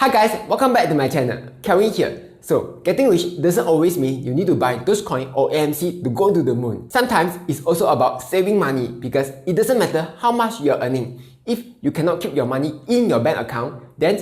Hi guys, welcome back to my channel. Kelvin here. So, getting rich doesn't always mean you need to buy Dogecoin or AMC to go to the moon. Sometimes it's also about saving money because it doesn't matter how much you're earning. If you cannot keep your money in your bank account, then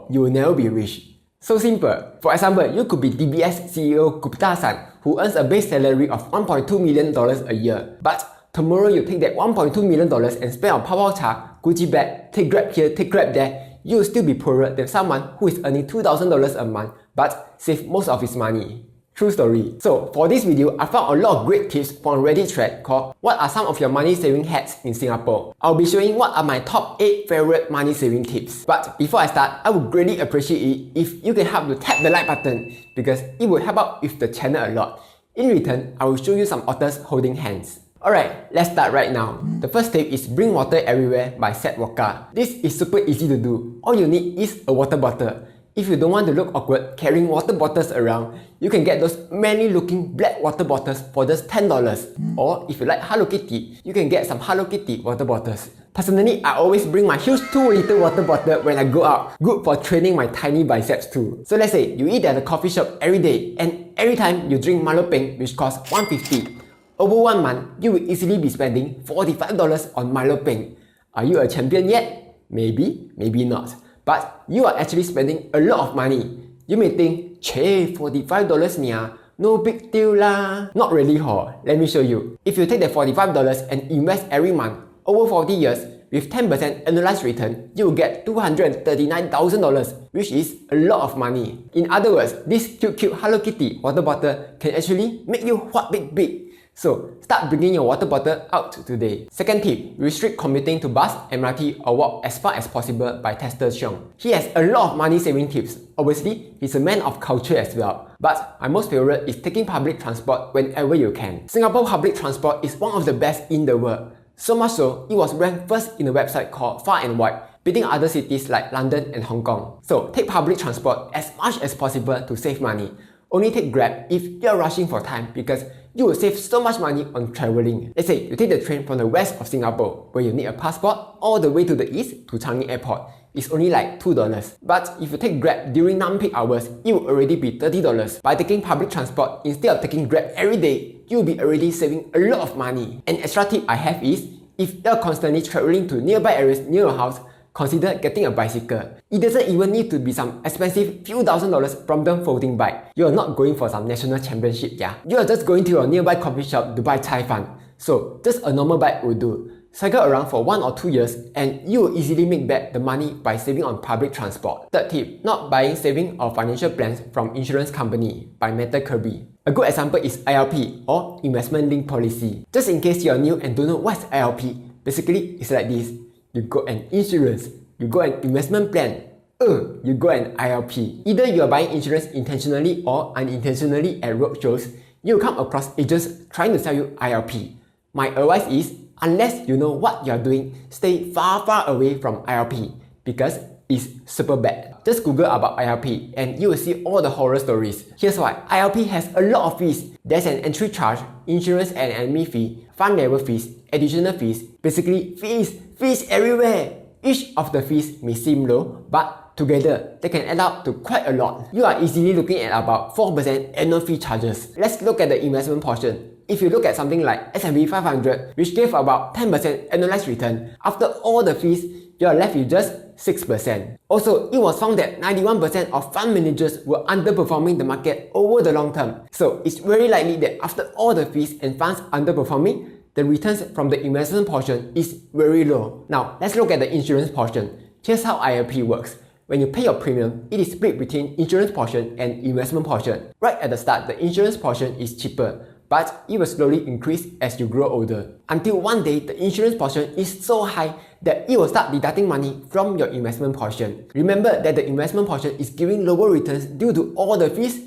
you will never be rich. So simple. For example, you could be DBS CEO Gupta-san, who earns a base salary of $1.2 million a year. But tomorrow you take that $1.2 million and spend on Power Cha, Gucci bag, take Grab here, take Grab there, you will still be poorer than someone who is earning $2,000 a month but save most of his money. True story. So for this video, I found a lot of great tips from a Reddit thread called "What are some of your money saving hacks in Singapore?" I'll be showing what are my top 8 favorite money saving tips. But before I start, I would greatly appreciate it if you can help to tap the like button because it will help out with the channel a lot. In return, I will show you some authors holding hands. Alright, let's start right now. The first tip is Bring Water Everywhere by Seth Walker. This is super easy to do. All you need is a water bottle. If you don't want to look awkward carrying water bottles around, you can get those manly looking black water bottles for just $10. Or if you like Hello Kitty, you can get some Hello Kitty water bottles. Personally, I always bring my huge 2-liter water bottle when I go out. Good for training my tiny biceps too. So let's say you eat at a coffee shop every day and every time you drink Milo Peng, which costs $1.50. Over 1 month, you will easily be spending $45 on Milo Peng. Are you a champion yet? Maybe, maybe not. But you are actually spending a lot of money. You may think, "Che, $45 nia, no big deal lah." Not really let me show you. If you take the $45 and invest every month, over 40 years, with 10% annualized return, you will get $239,000, which is a lot of money. In other words, this cute Hello Kitty water bottle can actually make you what big. So, start bringing your water bottle out today. Second tip, restrict commuting to bus, MRT or walk as far as possible by Tester Xiong. He has a lot of money saving tips. Obviously, he's a man of culture as well. But my most favorite is taking public transport whenever you can. Singapore public transport is one of the best in the world. So much so, it was ranked first in a website called Far and Wide, beating other cities like London and Hong Kong. So, take public transport as much as possible to save money. Only take Grab if you're rushing for time because you will save so much money on travelling. Let's say you take the train from the west of Singapore where you need a passport all the way to the east to Changi Airport. It's only like $2. But if you take Grab during non-peak hours, it will already be $30. By taking public transport instead of taking Grab every day, you will be already saving a lot of money. An extra tip I have is, if you're constantly travelling to nearby areas near your house, consider getting a bicycle. It doesn't even need to be some expensive few $1,000s Brompton folding bike. You are not going for some national championship, yeah. You are just going to your nearby coffee shop to buy chai fan. So just a normal bike will do. Cycle around for 1 or 2 years and you will easily make back the money by saving on public transport. Third tip, not buying saving or financial plans from insurance company by Meta Kirby. A good example is ILP or investment linked policy. Just in case you are new and don't know what's ILP, basically it's like this. You got an insurance, you got an investment plan, you got an ILP. Either you are buying insurance intentionally or unintentionally at roadshows, you will come across agents trying to sell you ILP. My advice is, unless you know what you are doing, stay far away from ILP because it's super bad. Just Google about ILP and you will see all the horror stories. Here's why. ILP has a lot of fees. There's an entry charge, insurance and admin fee, fund level fees, additional fees, basically fees everywhere. Each of the fees may seem low, but together they can add up to quite a lot. You are easily looking at about 4% annual fee charges. Let's look at the investment portion. If you look at something like S&P 500, which gave about 10% annualized return, after all the fees, you are left with just 6%. Also, it was found that 91% of fund managers were underperforming the market over the long term. So it's very likely that after all the fees and funds underperforming, the returns from the investment portion is very low. Now, let's look at the insurance portion. Here's how ILP works. When you pay your premium, it is split between insurance portion and investment portion. Right at the start, the insurance portion is cheaper, but it will slowly increase as you grow older. Until one day, the insurance portion is so high that it will start deducting money from your investment portion. Remember that the investment portion is giving lower returns due to all the fees.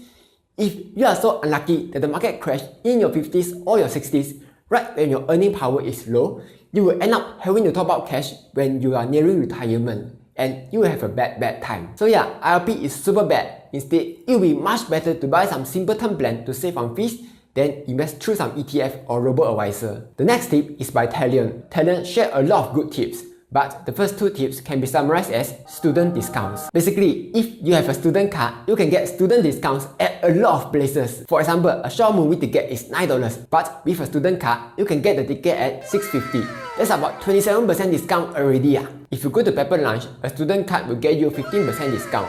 If you are so unlucky that the market crashed in your 50s or your 60s, right when your earning power is low, you will end up having to top up cash when you are nearing retirement. And you will have a bad time. So yeah, ILP is super bad. Instead, it will be much better to buy some simple term plan to save on fees, then invest through some ETF or ROBOADVISOR. The next tip is by Talion. Talion shared a lot of good tips. but the first two tips can be summarized as student discounts. Basically, if you have a student card, you can get student discounts at a lot of places. For example, a Shaw movie ticket is $9, but with a student card, you can get the ticket at $6.50. That's about 27% discount already. If you go to Pepper Lunch, a student card will get you 15% discount.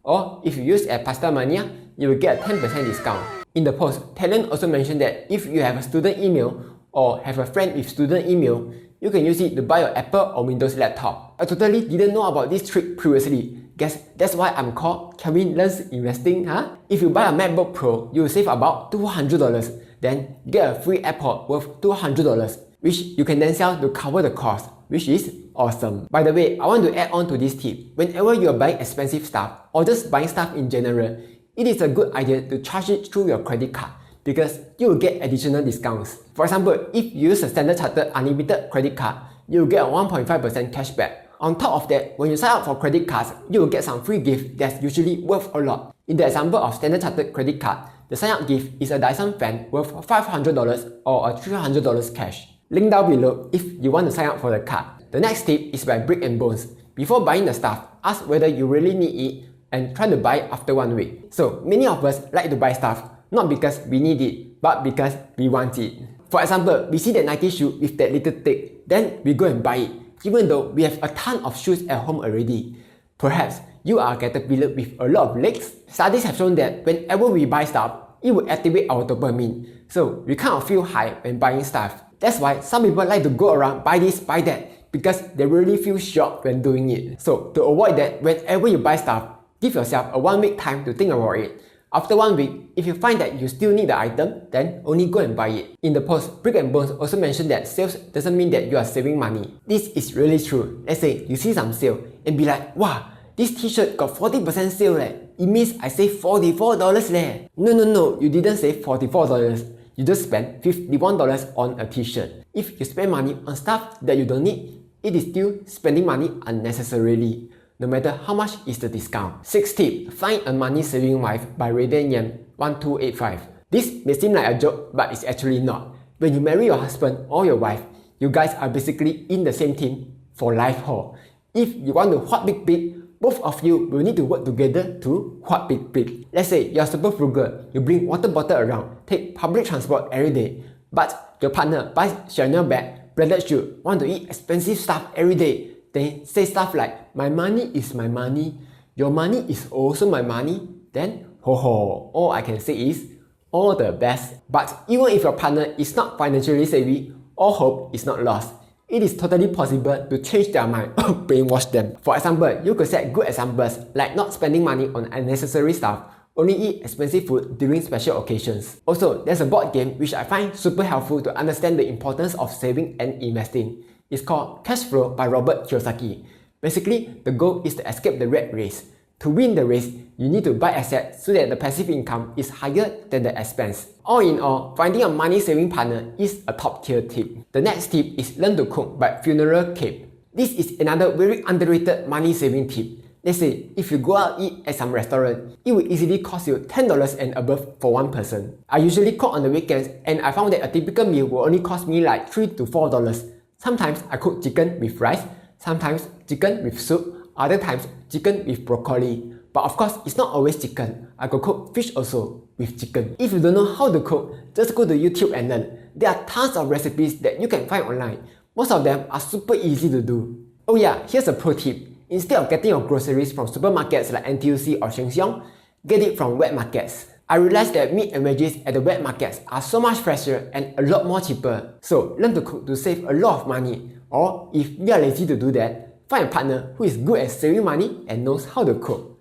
Or if you use at Pasta Mania, you will get a 10% discount. In the post, Talent also mentioned that if you have a student email or have a friend with student email, you can use it to buy your Apple or Windows laptop. I totally didn't know about this trick previously. Guess that's why I'm called Kelvin Learns Investing, huh? If you buy a MacBook Pro, you will save about $200. Then get a free AirPod worth $200, which you can then sell to cover the cost, which is awesome. By the way, I want to add on to this tip. Whenever you are buying expensive stuff or just buying stuff in general, it is a good idea to charge it through your credit card because you will get additional discounts. For example, if you use a Standard Chartered Unlimited credit card, you will get a 1.5% cashback. On top of that, when you sign up for credit cards, you will get some free gift that's usually worth a lot. In the example of Standard Chartered credit card, the sign-up gift is a Dyson fan worth $500 or a $300 cash. Link down below if you want to sign up for the card. The next tip is by Brick and Bones. Before buying the stuff, ask whether you really need it and try to buy it after 1 week. So many of us like to buy stuff not because we need it, but because we want it. For example, we see that Nike shoe with that little tick, then we go and buy it, even though we have a ton of shoes at home already. Perhaps you are a caterpillar with a lot of legs. Studies have shown that whenever we buy stuff, it will activate our dopamine, so we kind of feel high when buying stuff. That's why some people like to go around buy this, buy that, because they really feel shocked when doing it. So to avoid that, whenever you buy stuff, give yourself a 1 week time to think about it. After 1 week, if you find that you still need the item, then only go and buy it. In the post, Brick and Bones also mentioned that sales doesn't mean that you are saving money. This is really true. Let's say you see some sale and be like, wow, this t-shirt got 40% sale leh. It means I saved $44 leh. No, you didn't save $44. You just spent $51 on a t-shirt. If you spend money on stuff that you don't need, it is still spending money unnecessarily, no matter how much is the discount. 6th tip, find a money-saving wife by Radian Yam 1285. This may seem like a joke, but it's actually not. When you marry your husband or your wife, you guys are basically in the same team for life haul. If you want to hot big, both of you will need to work together to hot big. Let's say you're super frugal, you bring water bottle around, take public transport every day, but your partner buys Chanel bag, branded shoe, want to eat expensive stuff every day. They say stuff like, my money is my money, your money is also my money, then all I can say is, all the best. But even if your partner is not financially savvy, all hope is not lost. It is totally possible to change their mind or brainwash them. For example, you could set good examples like not spending money on unnecessary stuff, only eat expensive food during special occasions. Also, there's a board game which I find super helpful to understand the importance of saving and investing. It's called Cash Flow by Robert Kiyosaki. Basically, the goal is to escape the rat race. To win the race, you need to buy assets so that the passive income is higher than the expense. All in all, finding a money-saving partner is a top-tier tip. The next tip is Learn to Cook by Funeral Cape. This is another very underrated money-saving tip. Let's say, if you go out eat at some restaurant, it will easily cost you $10 and above for one person. I usually cook on the weekends and I found that a typical meal will only cost me like $3 to $4. Sometimes I cook chicken with rice, sometimes chicken with soup, other times chicken with broccoli. But of course, it's not always chicken. I could cook fish also with chicken. If you don't know how to cook, just go to YouTube and learn. There are tons of recipes that you can find online. Most of them are super easy to do. Oh yeah, here's a pro tip. Instead of getting your groceries from supermarkets like NTUC or Sheng Siong, get it from wet markets. I realized that meat and veggies at the wet markets are so much fresher and a lot more cheaper. So learn to cook to save a lot of money. Or if you are lazy to do that, find a partner who is good at saving money and knows how to cook.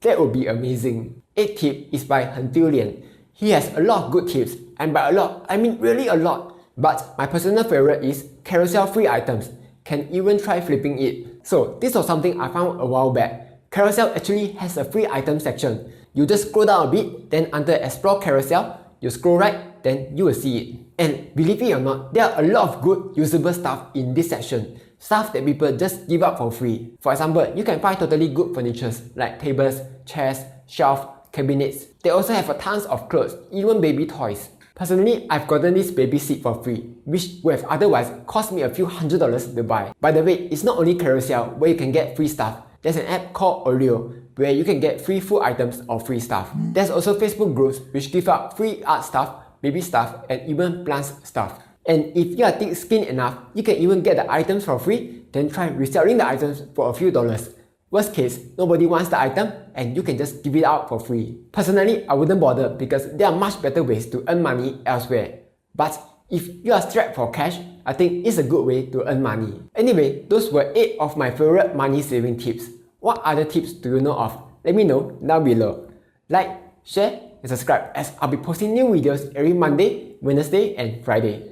That would be amazing. 8th tip is by Hentiu Lian. He has a lot of good tips, and by a lot, I mean really a lot. But my personal favorite is carousel free items. Can even try flipping it. So this was something I found a while back. Carousel actually has a free item section. You just scroll down a bit, then under Explore Carousel, you scroll right, then you will see it. And believe it or not, there are a lot of good usable stuff in this section. Stuff that people just give up for free. For example, you can find totally good furniture like tables, chairs, shelves, cabinets. They also have a tons of clothes, even baby toys. Personally, I've gotten this baby seat for free, which would have otherwise cost me a few $100s to buy. By the way, it's not only Carousel where you can get free stuff. There's an app called Oreo where you can get free food items or free stuff. There's also Facebook groups which give out free art stuff, baby stuff, and even plants stuff. And if you are thick-skinned enough, you can even get the items for free, then try reselling the items for a few dollars. Worst case, nobody wants the item and you can just give it out for free. Personally, I wouldn't bother because there are much better ways to earn money elsewhere. But if you are strapped for cash, I think it's a good way to earn money. Anyway, those were 8 of my favorite money saving tips. What other tips do you know of? Let me know down below. Like, share, and subscribe as I'll be posting new videos every Monday, Wednesday, and Friday.